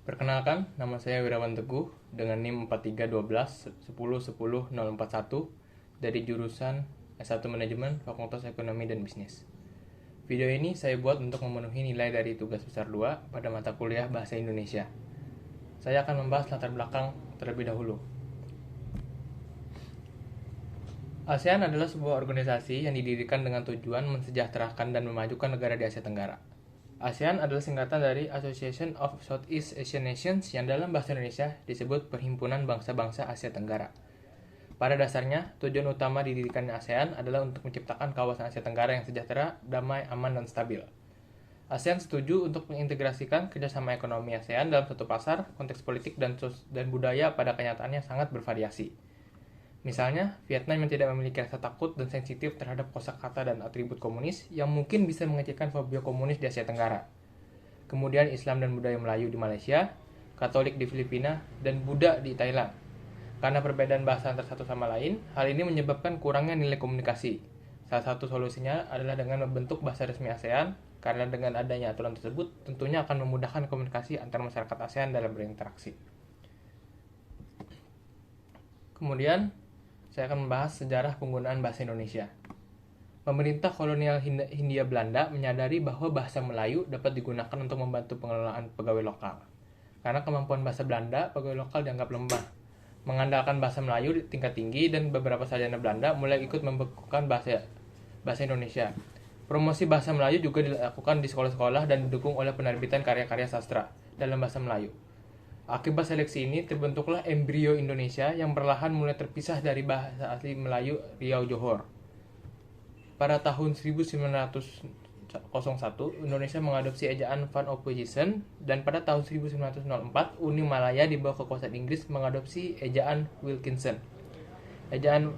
Perkenalkan, nama saya Wirawan Teguh dengan NIM 4312 10 10 041 dari jurusan S1 Manajemen Fakultas Ekonomi dan Bisnis. Video ini saya buat untuk memenuhi nilai dari tugas besar 2 pada mata kuliah Bahasa Indonesia. Saya akan membahas latar belakang terlebih dahulu. ASEAN adalah sebuah organisasi yang didirikan dengan tujuan mensejahterakan dan memajukan negara di Asia Tenggara. ASEAN adalah singkatan dari Association of Southeast Asian Nations yang dalam bahasa Indonesia disebut Perhimpunan Bangsa-Bangsa Asia Tenggara. Pada dasarnya, tujuan utama didirikannya ASEAN adalah untuk menciptakan kawasan Asia Tenggara yang sejahtera, damai, aman, dan stabil. ASEAN setuju untuk mengintegrasikan kerjasama ekonomi ASEAN dalam satu pasar, konteks politik dan budaya pada kenyataannya sangat bervariasi. Misalnya, Vietnam yang tidak memiliki rasa takut dan sensitif terhadap kosakata dan atribut komunis yang mungkin bisa mengecilkan fobia komunis di Asia Tenggara. Kemudian Islam dan budaya Melayu di Malaysia, Katolik di Filipina, dan Buddha di Thailand. Karena perbedaan bahasa antar satu sama lain, hal ini menyebabkan kurangnya nilai komunikasi. Salah satu solusinya adalah dengan membentuk bahasa resmi ASEAN, karena dengan adanya aturan tersebut tentunya akan memudahkan komunikasi antar masyarakat ASEAN dalam berinteraksi. Kemudian, saya akan membahas sejarah penggunaan bahasa Indonesia. Pemerintah kolonial Hindia Belanda menyadari bahwa bahasa Melayu dapat digunakan untuk membantu pengelolaan pegawai lokal. Karena kemampuan bahasa Belanda, pegawai lokal dianggap lemah. Mengandalkan bahasa Melayu di tingkat tinggi dan beberapa sarjana Belanda mulai ikut membekukan bahasa Indonesia. Promosi bahasa Melayu juga dilakukan di sekolah-sekolah dan didukung oleh penerbitan karya-karya sastra dalam bahasa Melayu. Akibat seleksi ini terbentuklah embrio Indonesia yang perlahan mulai terpisah dari bahasa asli Melayu Riau Johor. Pada tahun 1901, Indonesia mengadopsi ejaan Van Ophuijsen, dan pada tahun 1904, Uni Malaya di bawah kekuasaan Inggris mengadopsi ejaan Wilkinson. Ejaan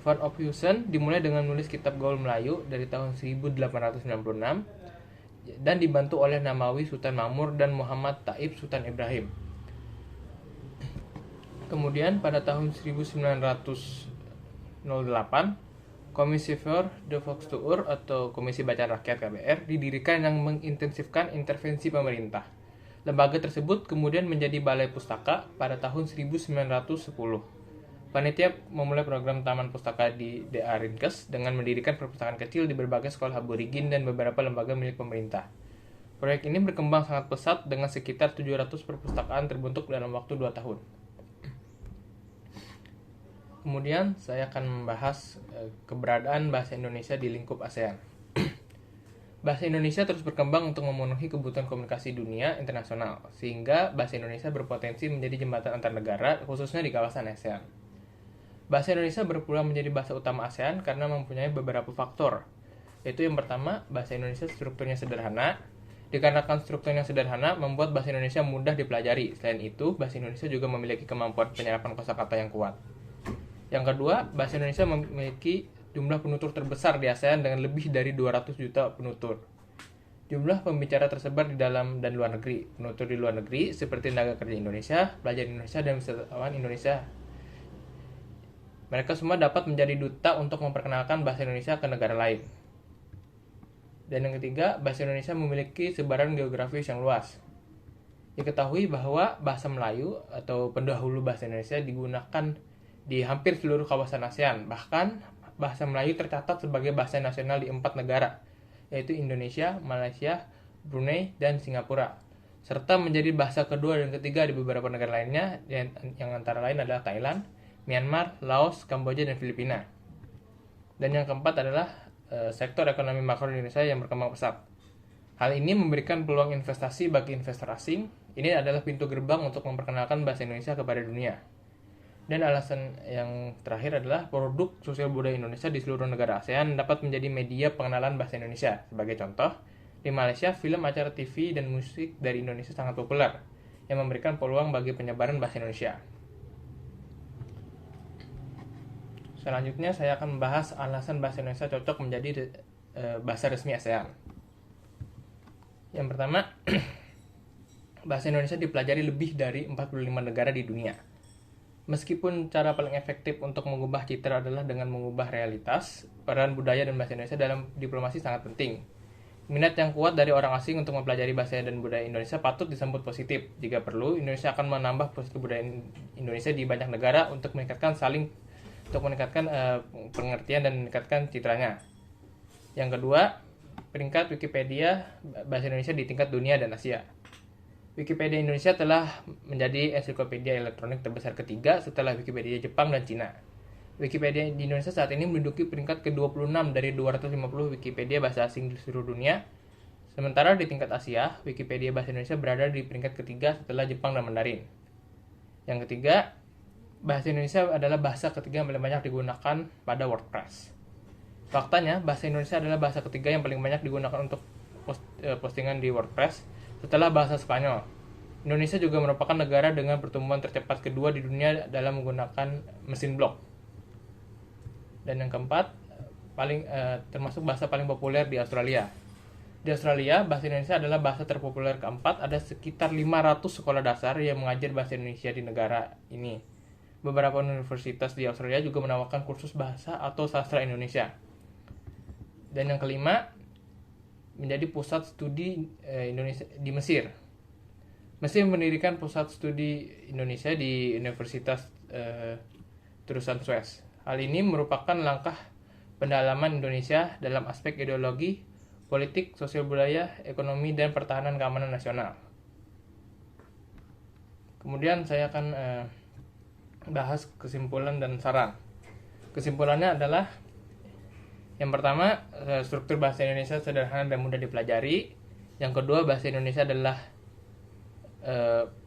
Van Ophuijsen dimulai dengan menulis kitab gaul Melayu dari tahun 1896 dan dibantu oleh Namawi Sultan Mamur dan Muhammad Taib Sultan Ibrahim. Kemudian pada tahun 1908, Komisi voor de Volkstuur atau Komisi Bacaan Rakyat KBR didirikan yang mengintensifkan intervensi pemerintah. Lembaga tersebut kemudian menjadi Balai Pustaka pada tahun 1910. Panitia memulai program Taman Pustaka di DA Rinkes dengan mendirikan perpustakaan kecil di berbagai sekolah aborigin dan beberapa lembaga milik pemerintah. Proyek ini berkembang sangat pesat dengan sekitar 700 perpustakaan terbentuk dalam waktu 2 tahun. Kemudian saya akan membahas keberadaan bahasa Indonesia di lingkup ASEAN. Bahasa Indonesia terus berkembang untuk memenuhi kebutuhan komunikasi dunia internasional, sehingga bahasa Indonesia berpotensi menjadi jembatan antar negara, khususnya di kawasan ASEAN. Bahasa Indonesia berpeluang menjadi bahasa utama ASEAN karena mempunyai beberapa faktor, yaitu yang pertama, bahasa Indonesia strukturnya sederhana. Dikarenakan strukturnya sederhana, membuat bahasa Indonesia mudah dipelajari. Selain itu, bahasa Indonesia juga memiliki kemampuan penyerapan kosakata yang kuat. Yang kedua, bahasa Indonesia memiliki jumlah penutur terbesar di ASEAN dengan lebih dari 200 juta penutur. Jumlah pembicara tersebar di dalam dan luar negeri. Penutur di luar negeri seperti tenaga kerja Indonesia, pelajar Indonesia, dan wisatawan Indonesia. Mereka semua dapat menjadi duta untuk memperkenalkan bahasa Indonesia ke negara lain. Dan yang ketiga, bahasa Indonesia memiliki sebaran geografis yang luas. Diketahui bahwa bahasa Melayu atau pendahulu bahasa Indonesia digunakan di hampir seluruh kawasan ASEAN. Bahkan, bahasa Melayu tercatat sebagai bahasa nasional di 4 negara, yaitu Indonesia, Malaysia, Brunei, dan Singapura. Serta menjadi bahasa kedua dan ketiga di beberapa negara lainnya, yang antara lain adalah Thailand, Myanmar, Laos, Kamboja, dan Filipina. Dan yang keempat adalah sektor ekonomi makro Indonesia yang berkembang pesat. Hal ini memberikan peluang investasi bagi investor asing. Ini adalah pintu gerbang untuk memperkenalkan bahasa Indonesia kepada dunia. Dan alasan yang terakhir adalah produk sosial budaya Indonesia di seluruh negara ASEAN dapat menjadi media pengenalan bahasa Indonesia. Sebagai contoh, di Malaysia, film, acara TV, dan musik dari Indonesia sangat populer, yang memberikan peluang bagi penyebaran bahasa Indonesia. Selanjutnya, saya akan membahas alasan bahasa Indonesia cocok menjadi bahasa resmi ASEAN. Yang pertama, bahasa Indonesia dipelajari lebih dari 45 negara di dunia. Meskipun cara paling efektif untuk mengubah citra adalah dengan mengubah realitas, peran budaya dan bahasa Indonesia dalam diplomasi sangat penting. Minat yang kuat dari orang asing untuk mempelajari bahasa dan budaya Indonesia patut disambut positif. Jika perlu, Indonesia akan menambah positif budaya Indonesia di banyak negara untuk meningkatkan pengertian dan meningkatkan citranya. Yang kedua, peringkat Wikipedia bahasa Indonesia di tingkat dunia dan Asia. Wikipedia Indonesia telah menjadi ensiklopedia elektronik terbesar ketiga setelah Wikipedia Jepang dan Cina. Wikipedia di Indonesia saat ini menduduki peringkat ke-26 dari 250 Wikipedia bahasa asing di seluruh dunia. Sementara di tingkat Asia, Wikipedia bahasa Indonesia berada di peringkat ketiga setelah Jepang dan Mandarin. Yang ketiga, bahasa Indonesia adalah bahasa ketiga yang paling banyak digunakan pada WordPress. Faktanya, bahasa Indonesia adalah bahasa ketiga yang paling banyak digunakan untuk postingan di WordPress setelah bahasa Spanyol. Indonesia juga merupakan negara dengan pertumbuhan tercepat kedua di dunia dalam menggunakan mesin blog. Dan yang keempat, termasuk bahasa paling populer di Australia. Di Australia, bahasa Indonesia adalah bahasa terpopuler keempat. Ada sekitar 500 sekolah dasar yang mengajar bahasa Indonesia di negara ini. Beberapa universitas di Australia juga menawarkan kursus bahasa atau sastra Indonesia. Dan yang kelima, menjadi pusat studi Indonesia di Mesir. Mesir mendirikan pusat studi Indonesia di Universitas Terusan Suez. Hal ini merupakan langkah pendalaman Indonesia dalam aspek ideologi, politik, sosial budaya, ekonomi, dan pertahanan keamanan nasional. Kemudian saya akan bahas kesimpulan dan saran. Kesimpulannya adalah, yang pertama, struktur bahasa Indonesia sederhana dan mudah dipelajari. Yang kedua, bahasa Indonesia adalah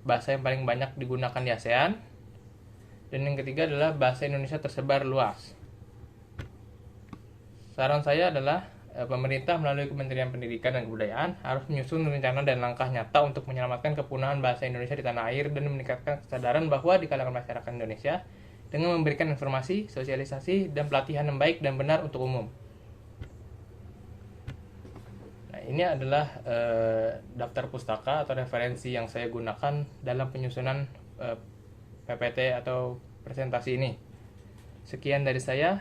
bahasa yang paling banyak digunakan di ASEAN. Dan yang ketiga adalah bahasa Indonesia tersebar luas. Saran saya adalah pemerintah melalui Kementerian Pendidikan dan Kebudayaan harus menyusun rencana dan langkah nyata untuk menyelamatkan kepunahan bahasa Indonesia di tanah air dan meningkatkan kesadaran bahwa di kalangan masyarakat Indonesia dengan memberikan informasi, sosialisasi, dan pelatihan yang baik dan benar untuk umum. Nah, ini adalah daftar pustaka atau referensi yang saya gunakan dalam penyusunan PPT atau presentasi ini. Sekian dari saya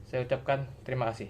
ucapkan terima kasih.